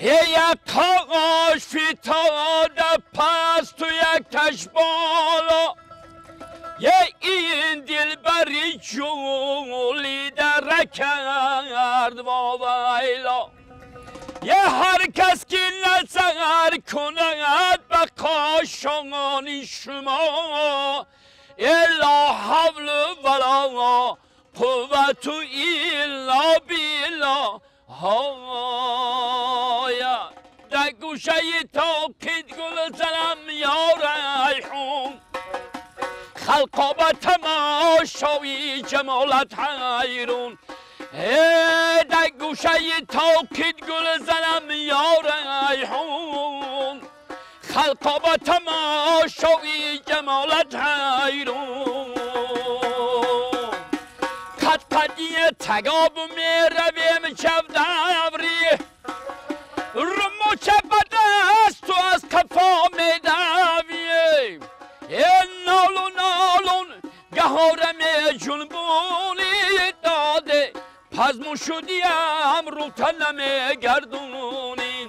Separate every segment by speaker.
Speaker 1: یک تاش فتاده پس تو یک تش بالا این دلبری جولی در کرد و ویلا هر کس که نظر کند به قاشانی شما الا حول ولا قوت الا بالله هایا در گوشه تاکید گل زنم یا ریحون خلقا به تماشای جمالت حیرون در گوشه تاکید گل زنم یا ریحون خلقا به تماشای جمالت حیرون قد قدی تگاب می رویم چفدوری رمو چپت است تو از قفا می دویم نالون نالون گهارم جنبونی داده پس شدیم رو تنم گردونین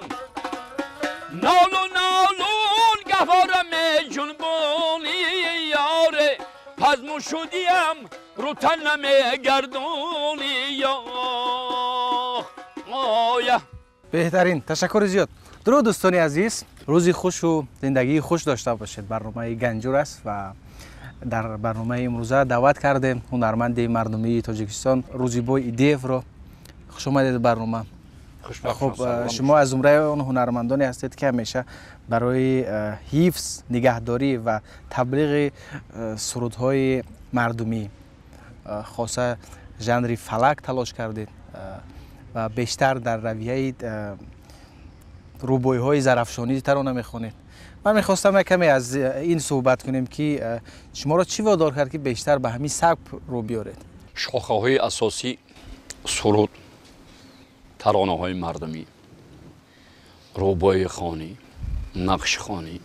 Speaker 1: نالون نالون گهارم جنبونی یاره پس شدیم رو تنم گردونی یا
Speaker 2: بهترین تشکر زیاد. درود دوستان عزیز، روزی خوش و زندگی خوش داشته باشید. برنامه گنجور است و در برنامه امروزه دعوت کردیم هنرمند مردمی تاجیکستان روزیبوی ایدیف رو. خوش آمدید برنامه. خب شما از زمره اون هنرمندانی هستید که همیشه برای حفظ، نگهداری و تبلیغ سرودهای مردمی خاصه ژانر فلک تلاش کردید و بیشتر در رویه روبوی های زرافشانی ترانه میخونید. من میخواستم کمی از این صحبت کنیم که شما را چی وادار کرد که بیشتر به همین سبک رو بیارید؟
Speaker 3: شاخه های اساسی سرود، ترانه های مردمی، روبوی خوانی، نقش خوانی،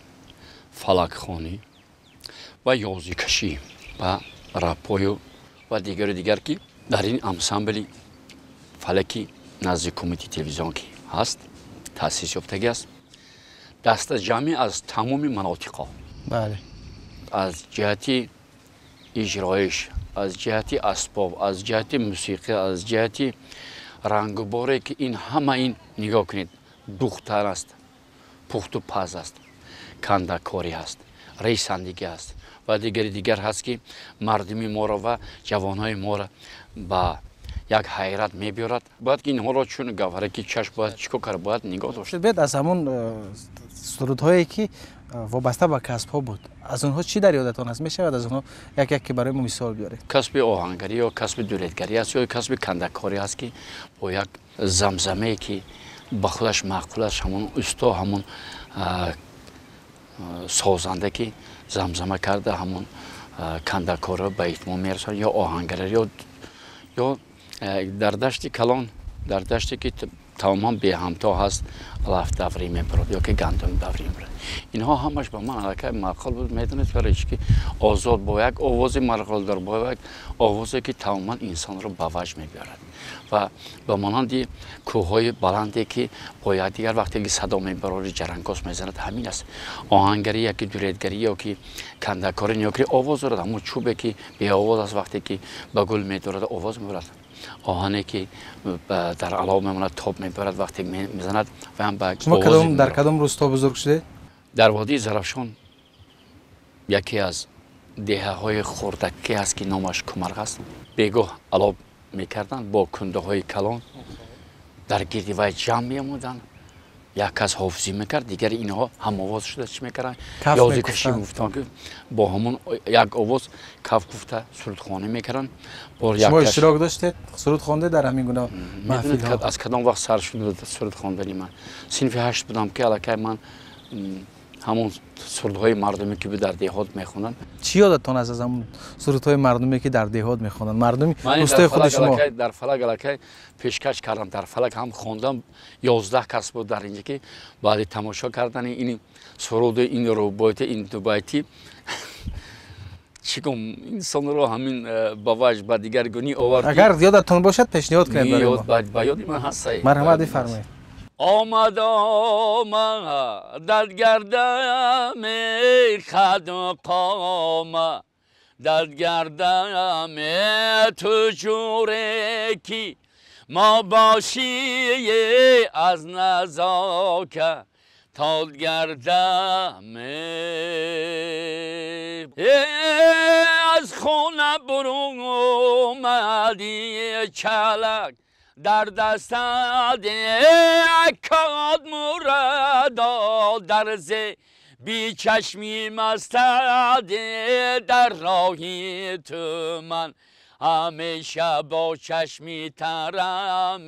Speaker 3: فلک خوانی و یازی کشی و رپوی و دیگر که در این انسامبل فلکی نزد کمیته تلویزیون که هست تأسیس یافتگی است. دست جمعی از تمام مناطق،
Speaker 2: بله،
Speaker 3: از جهتی اجرایش، از جهتی اسباب، از جهتی موسیقی، از جهتی رنگ و باره که این همه این نگاه کنید، دختر است، پخت و پز است، کندکاری است، ریسندگی است و دیگر هست که مردمی ما را و جوانهای ما را با یک حیرت میبیارد. باید که اینها را چون گوهره که چشم باید چیکار کرد، باید نگاه داشت.
Speaker 2: باید از همون سرودهایی که وابسته به کسب ها بود، از اونها چی در یادتان هست؟ میشود از اونها یک که برای ما مثال بیارید؟
Speaker 3: کسب آهنگری یا کسب دوریدگری است یا کسب کندکاری است که با یک زمزمه که با خودش معقولش همون استا، همون سازنده که زمزمه کرده همون کندکار را به اتمام میرساند یا آهنگری یا در دشت کلان، در دشتی که تمام به همتا هست علف دوری میبرد یا که گندم دوری میبرد. اینها همش به من علاقه معقول بود. میدونید برای که آزاد با یک آواز مرغول در با یک آوازی که تماما انسان رو به وجه میبرد و به مانند کوههای بلندی که با یک دیگر وقتی که صدا میبرد جرنگاس میزند، همین است. آهنگری یا که دوریدگری یا که کندکاری یا که آواز رو همون چوبه که به آواز است وقتی که به گل میدارد آواز میبرد. آهنی که در علاوه میماند تاب میبرد وقتی میزند و هم به
Speaker 2: شما در کدام روستا بزرگ شده؟
Speaker 3: در وادی زرافشان یکی از دهه های خردکی است که نامش کمرغ است. بیگاه علاوه میکردن با کنده های کلان در گردی وی جمع میمودن. یک کس حافظی میکرد، دیگر اینها هم آواز شده چی میکردن؟ یازی کشی گفتن که با همون یک آواز کف گفته سرودخوانی میکردن.
Speaker 2: شما اشتراک داشتید سرود خوانده در همین گونه محفل ها؟
Speaker 3: از کدام وقت سر شده سرود خواندنی من؟ صنف 8 بودم که علاقه من همون سرودهای مردمی که در دهات میخوندن.
Speaker 2: چی یادتون از همون سرودهای مردمی که در دهات میخوندن؟ مردمی دوستای خود شما؟
Speaker 3: در فلک علاقه پیشکش کردم، در فلک هم خوندم. 11 کس بود در اینجا که بعد تماشا کردن این سرود، این روبایت، این دوبایتی چیکم انسان رو همین با وجه با دیگرگونی آورد.
Speaker 2: اگر یادتون باشد پیشنهاد کنید برای ما.
Speaker 3: با یاد من هست.
Speaker 2: مرحمت بفرمایید.
Speaker 1: آمد گردم خد و قامه در گردم تو جوره کی ما باشی از نزاکه تا گردم از خونه برون اومدی چلک در دستت کاد مردا در بی چشمی مستد در راهی تو من همیشه با چشمی ترم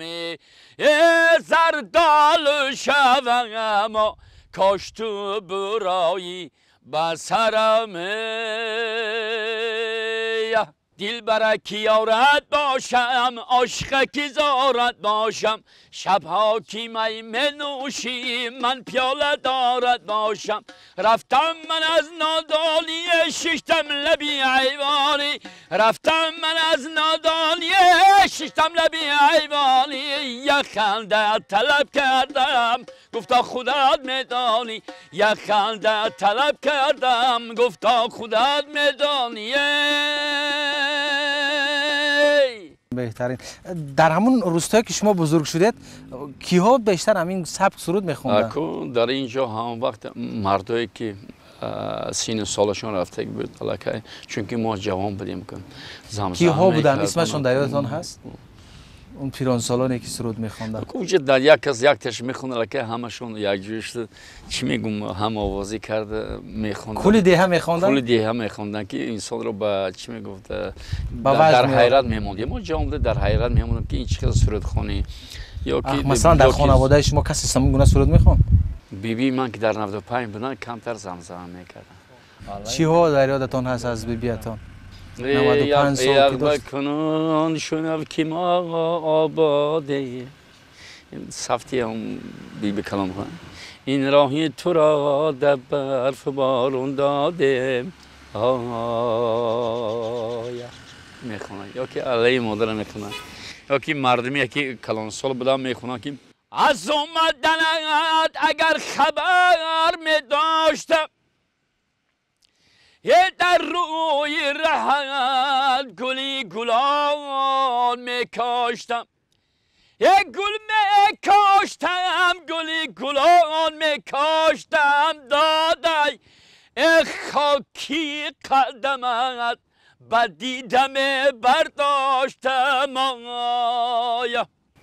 Speaker 1: زردال شوم و کاش تو برایی بسرم دل برکی یارت باشم عاشقکی زارت باشم شبها کی می منوشی من پیاله دارت باشم رفتم من از نادانی ششتم لبی حیوانی رفتم من از نادانی ششتم لبی حیوانی یک خنده طلب کردم گفتا خودت میدانی یک خنده طلب کردم گفتا خودت میدانی
Speaker 2: بهترین در همون روستایی که شما بزرگ شدید کیها بیشتر همین سبک سرود میخوندن؟
Speaker 3: در اینجا هم وقت مردایی که سین سالشون رفته بود علاقه چون که ما جوان بودیم کن
Speaker 2: کیها بودن اسمشون در یادتون هست؟ اون پیران سالانی که سرود میخوندن
Speaker 3: کجا در یک کس یک تش میخوند لکه همشون یک جوش چی میگم هم آوازی کرده میخوندن
Speaker 2: کلی دیه میخوندن
Speaker 3: کلی دیه میخوندن که انسان رو با چی میگفت در حیرت میموند ما جامون در حیرت میموندم که این چقدر سرود خونی یا که
Speaker 2: مثلا در خانواده شما کسی سامی گونه سرود میخوند
Speaker 3: بیبی من که در 95 بودن کمتر زمزمه میکردن
Speaker 2: چی ها در یادتون هست از بیبیتون
Speaker 3: 95 سال که داشت کنون شنو که ما آباده این صفتی هم بیبی کلام کنن این راهی تو را در برف بارون داده میخونن یا که علیه مادر میخونن یا که مردمی یکی کلان سال بودن میخونن که
Speaker 1: از اومدنت اگر خبر میداشتم در روی رهت گلی گلان میکاشتم گل میکاشتم گلی گلان میکاشتم دادای خاکی قدمت با دیدم برداشتم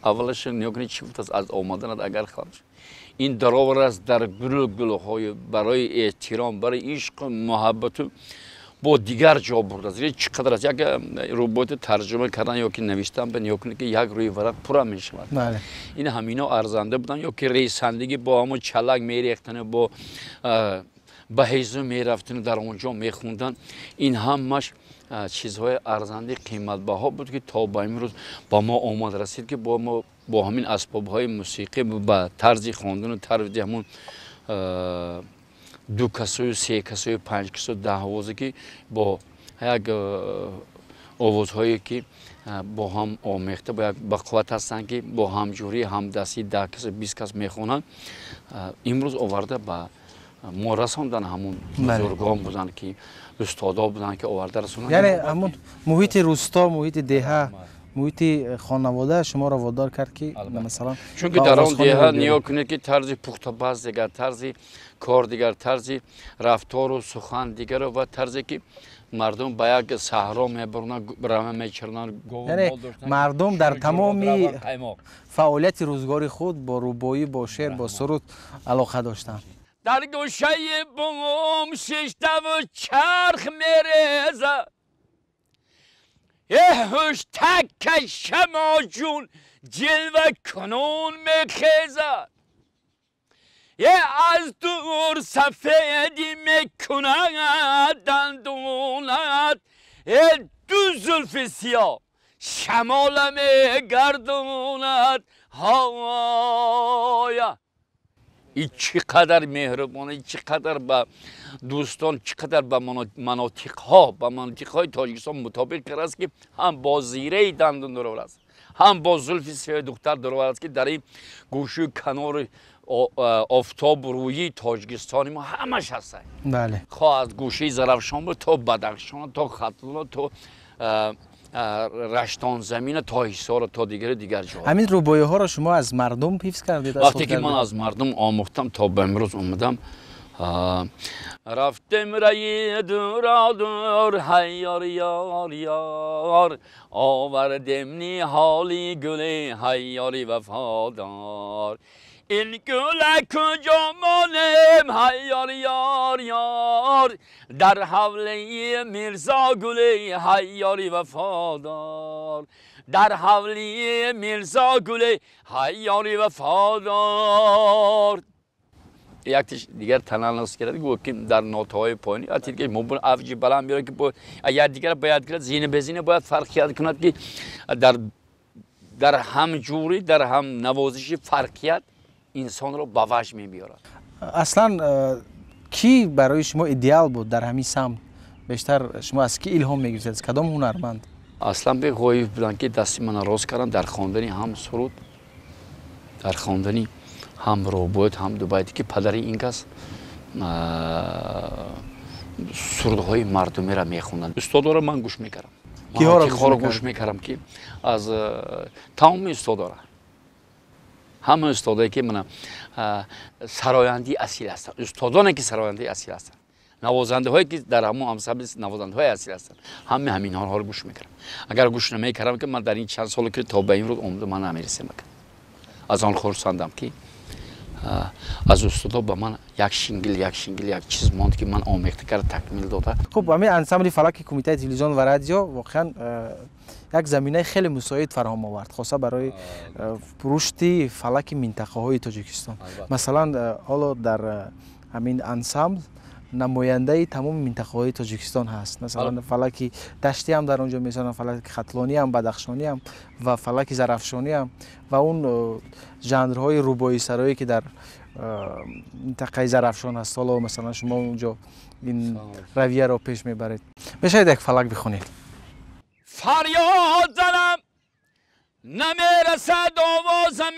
Speaker 3: اولش نیاکنی چی بود از آمدنت اگر خواهد این دراور است در گلوهای برای احترام برای عشق محبت با دیگر جا برده است چقدر است یک ربات ترجمه کردن یا که نوشتن به نیاکنی که یک روی ورق پر می شود این همینا ارزنده بودن یا که رئیسندگی با همون چلک میریختن با به هیزم میرفتن در اونجا میخوندن این همش چیزهای ارزنده قیمت بها بود که تا به امروز با ما آمد رسید که با ما با همین اسباب‌های موسیقی با طرز خواندن و طرز همون 2 کسوی 3 کسوی 5 کسوی 10 آوازی که با یک آوازهایی که با هم آمیخته با یک بقوت هستند که با همجوری همدستی 10 کس 20 کس میخونن امروز آورده با ما رساندن همون بزرگان بودن که استادا بودن که آورده رسوندن
Speaker 2: یعنی همون محیط روستا محیط دیه محیط خانواده شما را وادار کرد که مثلا
Speaker 3: چون که در اون دیه نیا کنید که طرز پخت و پز دیگر طرز کار دیگر طرز رفتار و سخن دیگر و طرزی که مردم با یک صحرا میبرن برامه میچرنن
Speaker 2: یعنی مردم در تمامی فعالیت روزگاری خود با روبایی با شعر با سرود علاقه داشتن
Speaker 1: در گوشه بوم ششته و چرخ میریزه هوش تک شما جون جلوه کنون میخیزه از دور سفیدی میکند دندونت دو زلف سیاه شمال میگردوند هایا این چقدر مهربانه چقدر با دوستان چقدر با مناطق های تاجیکستان مطابق است که هم با زیره دندون دور است هم با زلف سیاه دختر در است که در این گوشه کنار آفتاب رویی تاجیکستانی ما همش هستن.
Speaker 2: بله.
Speaker 1: خواه از گوشه زرافشان بود تا بدخشان تا ختلون تا رشتان زمین تا حصار تا دیگر جا.
Speaker 2: همین روبایه ها را شما از مردم حفظ کردید؟
Speaker 1: وقتی که من از مردم آموختم تا به امروز اومدم رفتم رای دور دور هیار یار یار آوردم نی حالی گلی هیاری وفادار این گل کجا مانم هیار یار یار در حوله میرزا گلی هیاری وفادار در حوله میرزا گلی هیاری وفادار. یکیش دیگر تنانست کرد گفت که در نوت‌های پایینی آتیل که ممکن افجی بلند بیاره که اگر دیگر باید کرد زینه به زینه باید فرقیت کند که در هم جوری در هم نوازشی فرقیت انسان رو به وجه می‌بیارد.
Speaker 2: اصلا کی برای شما ایدئال بود در همین سمت؟ بیشتر شما از کی الهام می‌گیرید؟ کدام هنرمند؟
Speaker 1: اصلا به قوی بودن که دستی من راست کردن در خواندنی هم سرود در خواندنی هم روبوت هم دو بایدی که پدری این کس سرودهای مردمی را میخوندن. استادا را من گوش میکردم.
Speaker 2: کیها را
Speaker 1: گوش میکردم که از تمام استادا را. همه استادایی که من سراینده اصیل هستن. استادانی که سراینده اصیل هستن. نوازنده هایی که در همون امثال نوازنده های اصیل هستن. همه همین ها رو گوش میکردم. اگر گوش نمیکردم که من در این چند سال که تا به این روز عمر من نمیرسم. از آن خرسندم که از استادا به من یک شینگل یک چیز ماند که من آمیخته کرد تکمیل داده.
Speaker 2: خب همین انسامبل فلک کمیته تلویزیون و رادیو واقعا یک زمینه خیلی مساعد فراهم آورد خاصه برای رشد فلک منطقه های تاجیکستان. مثلا حالا در همین انسامبل نماینده تمام منطقه های تاجیکستان هست. مثلا فلک دشتی هم در اونجا میسازن، فلک ختلانی هم، بدخشانی هم و فلک زرافشانی هم و اون ژانرهای روبایی سرایی که در منطقه زرافشان هست. حالا مثلا شما اونجا این رویه رو پیش میبرید. بشاید یک فلک بخونید.
Speaker 1: فریاد زنم نمیرسد آوازم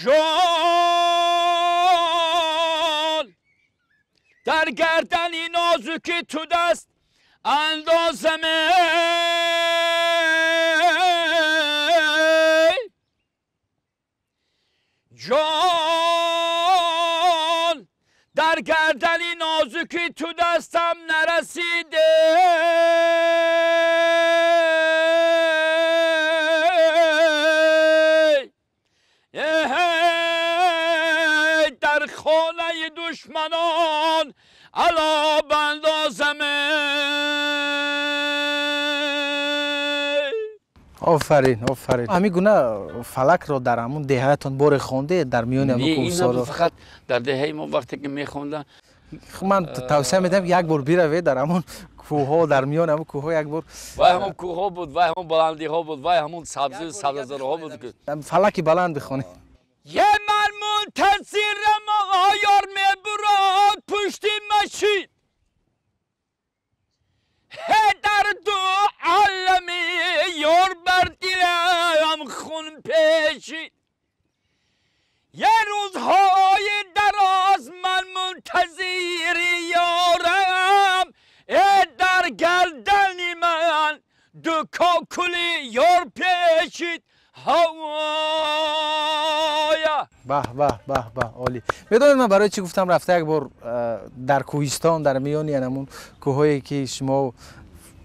Speaker 1: جان در گردنی نازکی تو دست اندازم جان در گردنی نازکی تو دستم نرسیده در خانه دشمنان علا بندازم.
Speaker 2: آفرین آفرین. همین گونه فلک رو در همون دههتون بار خونده در میان همون کوهسارا؟
Speaker 1: فقط در دهه ما وقتی که میخوندن
Speaker 2: من توصیه میدم یک بار بروید در همون کوه ها در میان همون کوه ها یک بار.
Speaker 1: وای همون کوه ها بود وای همون بلندی ها بود وای همون سبزه ها بود که
Speaker 2: فلکی بلند بخونی.
Speaker 1: یه من منتظرم آیار میبراد پشتی مشید در دو عالمی یار بر دلم خون پیشید یه روزهای دراز من منتظر یارم در گردنی من دو کاکلی یار پیشید هوایا.
Speaker 2: به به به به عالی. میدونید من برای چی گفتم رفته یک بار در کوهستان در میان همون کوهایی که شما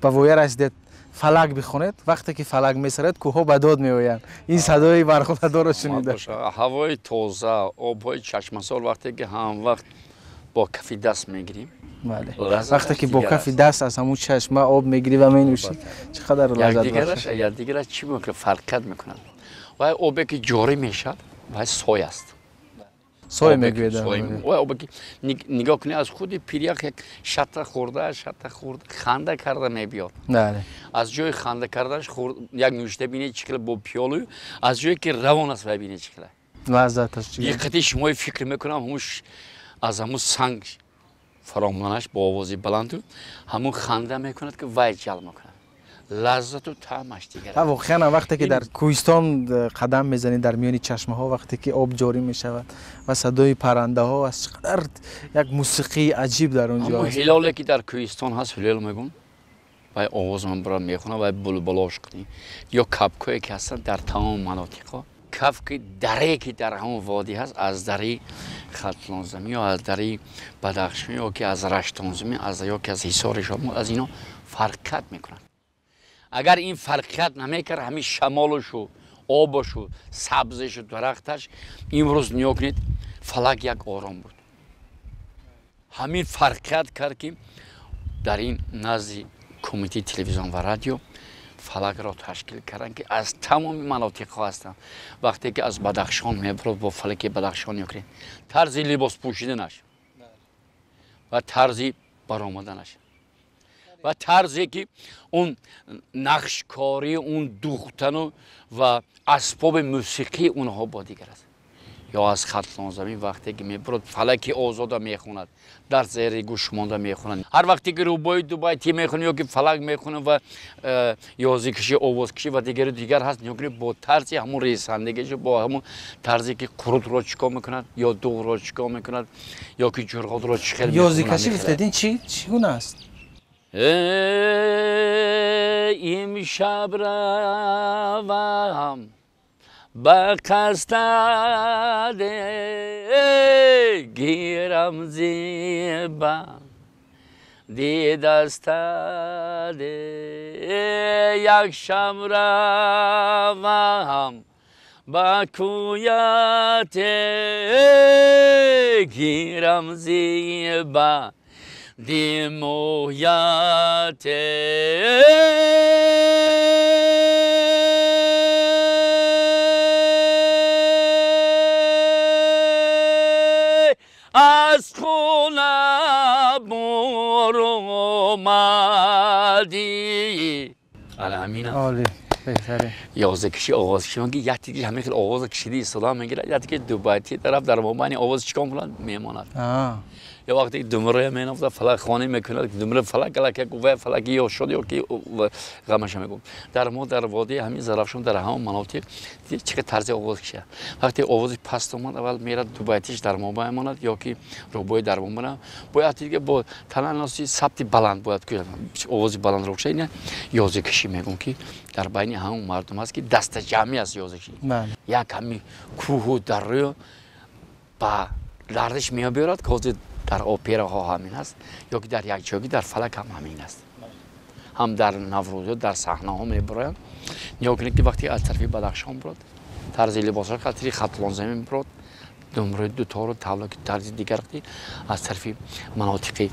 Speaker 2: به وایه رسیدید فلک بخونید وقتی که فلک میسرد کوه به داد میآیند این صدای برخوردار رو شنیده.
Speaker 1: هوای تازه آبهای چشمسار وقتی که هم وقت با کف دست میگیریم
Speaker 2: بله وقتی که با کف دست از همون چشمه آب میگیری و مینوشی چقدر لذت بخش.
Speaker 1: یا دیگرش چی میکنه فرقت میکنن و آبی که جاری میشد و سوی است
Speaker 2: سوی میگوید
Speaker 1: و آبی که نگاه کنی از خود پیریاک یک شطه خورده خنده کرده میبیاد.
Speaker 2: بله
Speaker 1: از جای خنده کردنش یک نوشته بینی چکل با پیالو از جایی که روان است ببینی چکله
Speaker 2: لذتش چیه؟
Speaker 3: یکی شما فکر میکنم هموش از همون سنگ فرامانش با آوازی بلند و همون خنده میکند که وای جل میکند لذت و طعمش دیگر
Speaker 2: واقعا وقتی که در کوهستان قدم میزنید در میان چشمه ها وقتی که آب جاری میشود و صدای پرنده ها از چقدر یک موسیقی عجیب در اونجا
Speaker 3: همون هلالی که در کوهستان هست هلال میگن و آواز من برای میخونه و بلبلاش کنی یا کپکایی که هستن در تمام مناطق کپک دره که در همون وادی هست از دره ختلانزمی یا از دره بدخشان یا که از رشتانزمی یا که از حصار شما از اینا فرقت میکنن اگر این فرقت نمیکرد همین شمالش و آبش و سبزش و درختش امروز نیا کنید فلک یک آرام بود همین فرقت کرد که در این نزد کمیته تلویزیون و رادیو فلک را تشکیل کردن که از تمام مناطق ها هستن وقتی که از بدخشان میبرد با فلک بدخشان یکرین طرز لباس پوشیدنش و طرز برآمدنش و طرزی که اون نقشکاری اون دوختن و اسباب موسیقی اونها با دیگر است یا از ختلانزمی وقتی که میبرد فلک آزاد میخوند در زیر گوش مانده میخونن هر وقتی که روبای دوبای تی میخونه یا که فلک میخونه و یازی کشی آواز کشی و دیگر هست یا که با طرزی همون ریسندگی با همون طرزی که قرود را چیکار میکند یا دو را چیکار میکند یا که جرغاد را چیکار میکنند
Speaker 2: یازی کشی گفتین چگونه است
Speaker 3: امشب روم به قصد گیرم زیبم دی دست یک شب روم به کویت گیرم زیبم دی مویت از خونه برآمدی الامینه
Speaker 2: عالی بهتره
Speaker 3: یازده کشی آواز کشی میگه یکی دیگه همه خیلی آواز کشیدی اصطلاح میگیره یکی که دوبایتی طرف در مابین آواز چیکار کنند میماند یا وقتی دمره مینافت فلک خانه میکنه دمره فلک کلاک کوه فلکی یا شد یا کی غمش میگم در ما در وادی همین زرافشان در همون مناطق چه طرز آواز کشه وقتی آواز پست اومد اول میره دوبایتیش در ما میماند یا کی روبای در ما میمونه باید دیگه با تنانسی ثبت بلند باید که آواز بلند روشه اینه یازده کشی میگم که در بین همون مردم هست که دست جمعی است یازده کشی یک کمی کوه و دره با لرزش میآورد که در اپرا ها همین است یا که در یک جایی در فلک هم همین است هم در نوروز در صحنه ها میبرند یا که وقتی از طرف بدخشان برد طرز لباسش خاطری ختلانزمی برد دمره دو تا رو طاوله که طرز دیگر از طرف مناطق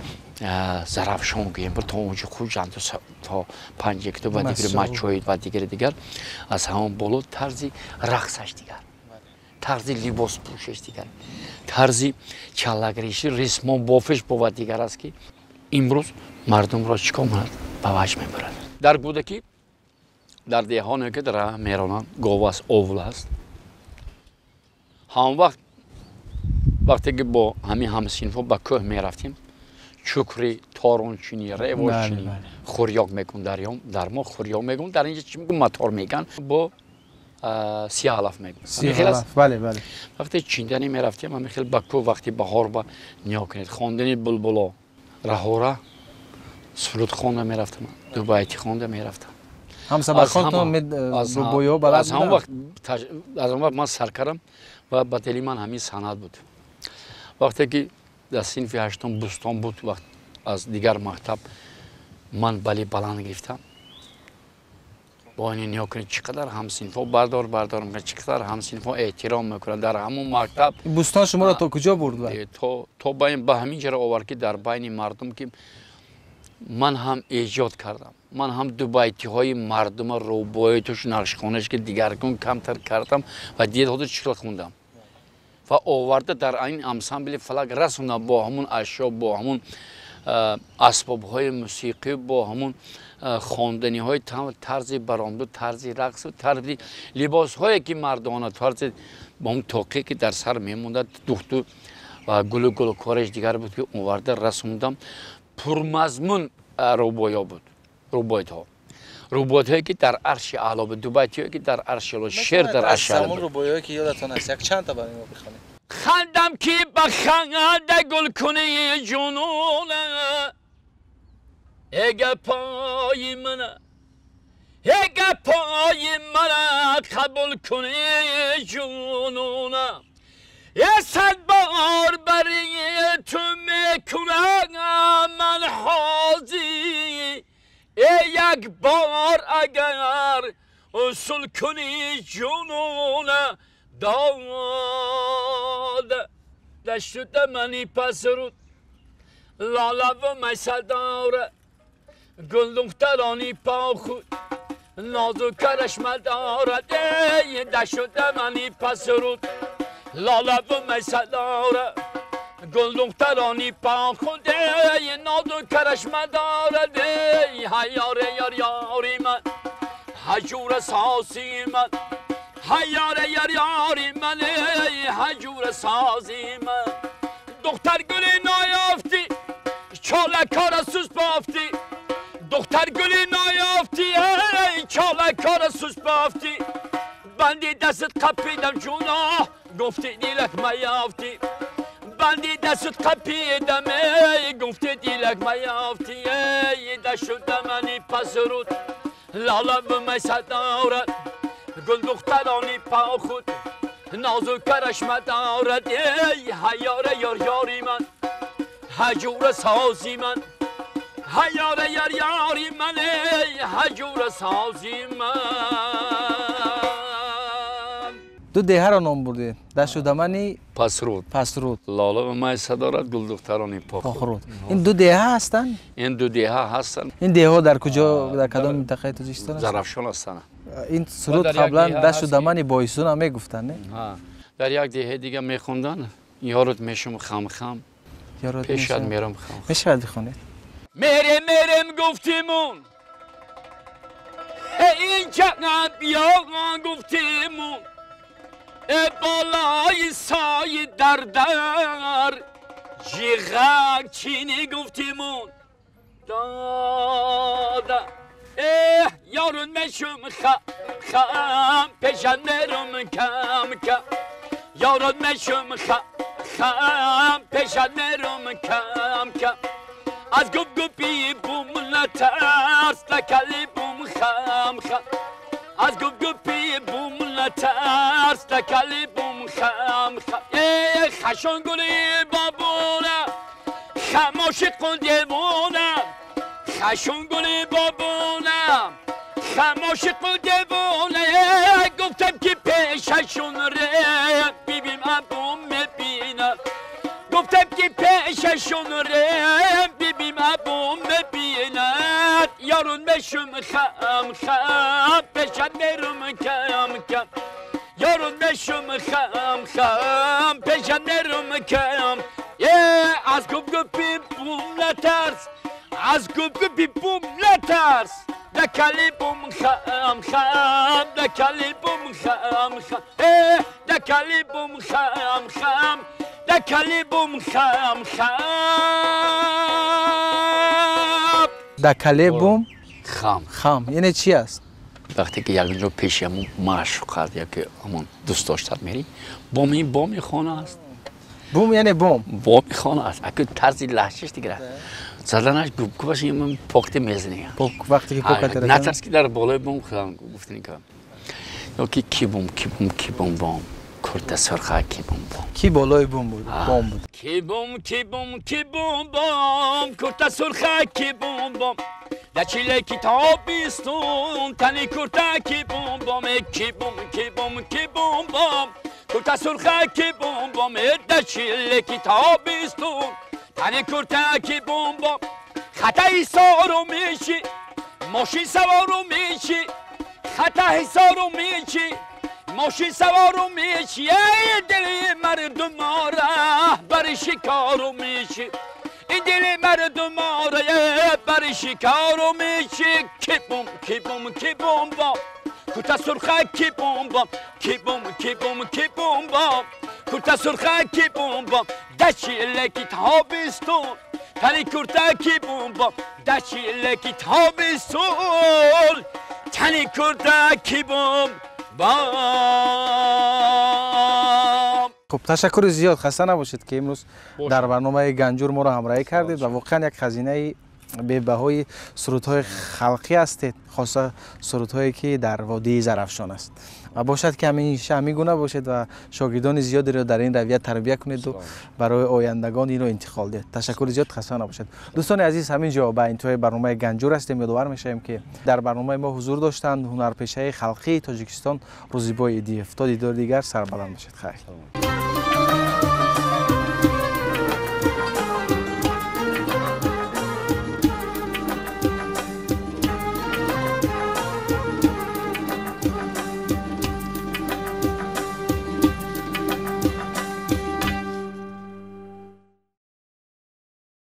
Speaker 3: زرافشان گیم برد تا اونجا خوجند تا 5 کیلو و دیگر مچوید و دیگر از همون بالا طرز رقصش دیگر طرز لباس پوشش دیگر طرزی چالگریشی رسم بافش بود دیگر است که امروز مردم را چیکار می‌کند باوش میبرد در گودکی در دهانی که در میرانان گاواس اوول است هم وقتی که با همین صنفا با کوه میرفتیم چوکری تارونچینی ریوشینی خوریاک میکن در ما خوریاک میکن در اینجا چی میگن ماتور میگن با سیاه علف میگن
Speaker 2: بله
Speaker 3: وقتی چیندنی میرفتیم من خیلی با کوه وقتی بهار با نیا کنید خواندنی بلبلا رهورا سرود خونده میرفتم دو بیتی خونده میرفتم
Speaker 2: هم سبق خواندم روبویا بلد
Speaker 3: از همون وقت من سرکارم و با دلی من همین سند بود وقتی که در صنف هشتم بوستان بود وقت از دیگر مکتب من بلی بلند گرفتم با این نیا کنید چقدر هم صنفا بردار میکنه چقدر هم صنفا احترام میکنه در همون مکتب
Speaker 2: بوستان شما را تا کجا برد
Speaker 3: تو با همین جرا آورد که در بین مردم که من هم ایجاد کردم من هم دو بیتی های مردم روبایتش نقشخوانش که دیگر کن کمتر کردم و دید خود چقدر خوندم و آورده در این انسامبل فلک رسوندم با همون اشیا با همون اسباب های موسیقی با همون خواندنی های طرز برآمد و طرز رقص و طرز لباس هایی که مردانه طرز با اون توقی که در سر میموند دختو و گل کارش دیگر بود که اونورده رسوندم پرمضمون روبایا بود روبایت ها روبایت هایی که در عرش اعلی بود دو بیتی هایی که در عرش اعلی شعر در عرش اعلی بود
Speaker 2: روبایایی که یادتون هست یک چند تا برای ما بخونید
Speaker 1: خندم که بخنده گل کنه جنونه اگه پای منه قبول کنه جنونه یه صد بار برای تو میکنم من حاضی یک بار اگر اصول کنی جنونه داد دشت منی پس رود لاله و میسه داره گل دخترانی پا خود نازو کرشمه داره دشت منی پس رود لاله و میسه داره گل دخترانی پا خود نازو کرشمه داره هیاره یاری من هجور ساسی من هیاره یاری من هجور سازی من دختر گلی نایافتی چاله کار سوز بافتی دختر گلی نایافتی چاله کار سوز بافتی بندی دست قپیدم جونا گفتی دیلک میافتی بندی دست قپیدم گفتی دیلک میافتی دشت منی پس رود لاله و میسه دارد گل دخترانی پا خود نازو کرشمه دارد هیاره یاری من هجور سازی من هیاره یاری من هجور سازی من
Speaker 2: دو دیه را نام برده دشت دمنی
Speaker 3: پس رود لاله و میسه دارد گل دخترانی پا خود
Speaker 2: این دو دیه هستن؟
Speaker 3: این دو دیه هستن
Speaker 2: این دیه ها در کجا در کدام منطقه توزیستان است؟
Speaker 3: زرافشان هستن
Speaker 2: این سرود قبلا دشت دمنی بایسون هم میگفتن نه؟
Speaker 3: در یک دیه دیگه میخوندن یارت میشم خم پیشت میرم خم
Speaker 2: میشه بخونید
Speaker 1: میرم گفتیمون این جنب بیا گفتیمون بالای سای در جیغک چینی گفتیمون دادا یارون میشم خم پیشن میرم کم یارون میشم خم پیشن میرم کم از گوبی بوم نترس لکلی بوم خم از گوبی بوم نترس لکلی بوم خم خشون گلی بابونه خماش قلدمونه خشون گلی بابونه خماش قلدمونه گفتم که پیششون ره بیبیم ابوم میبینم گفتم که پیششون ره بیبیم ابوم میبیند یارون بشم خم پیشن میرم کم یارون بشم خم پیشن میرم کم از گوبی بوم نترس از گوبی بوم نترس دکلی بوم خم دکلی بوم خم دکلی بوم خم دکلی بوم خم
Speaker 2: دکلی بوم
Speaker 3: خم
Speaker 2: یعنی چی است؟
Speaker 3: وقتی که یک جا پیش همون معشوقت یا که همون دوست داشتن میری بومی خانه است
Speaker 2: بوم یعنی
Speaker 3: بومی خانه است اگه طرزی لحشش دیگه زدنش گوبش این پخته میزنی
Speaker 2: وقتی که پخته
Speaker 3: نه ترس که در بالای بوم خودم گفتنی که یا که کی بوم کرده سرخه کی بوم
Speaker 2: کی بالای بوم بود
Speaker 1: کی بوم کرده سرخه کی بوم در چیله کتابیستون تنی کرده کی بوم کی بوم کرده سرخه کی بوم در چیله کتابیستون تنی کرده کی بوم خطای سارو میشی ماشین سوارو میشی خطای سارو میشی ماشین سوارو میشی ای دلی مردم رهبر شکارو میشی این دل مردم آره بر شکار و میشه کی بوم کی بوم کی بوم با کوتا سرخه کی بوم با کی بوم کی بوم کی بوم با کوتا سرخه کی بوم با دشی لکی تابستون تنی کوتا کی بوم با دشی لکی تابستون تنی کوتا کی بوم با.
Speaker 2: خب تشکر زیاد، خسته نباشید که امروز در برنامه گنجور ما را همراهی کردید و واقعا یک خزینه بی‌بهای سرودهای خلقی هستید، خاصه سرودهایی که در وادی زرافشان است و باشد که همیشه همین گونه باشید و شاگردان زیادی را در این رویت تربیت کنید و برای آیندگان این را انتقال دهید. تشکر زیاد، خسته نباشید. دوستان عزیز، همینجا به انتهای برنامه گنجور هستیم. یادآور میشیم که در برنامه ما حضور داشتند هنرپیشه خلقی تاجیکستان روزیبای ایدیف. تا دیدار دیگر، سربلند باشید. خیر.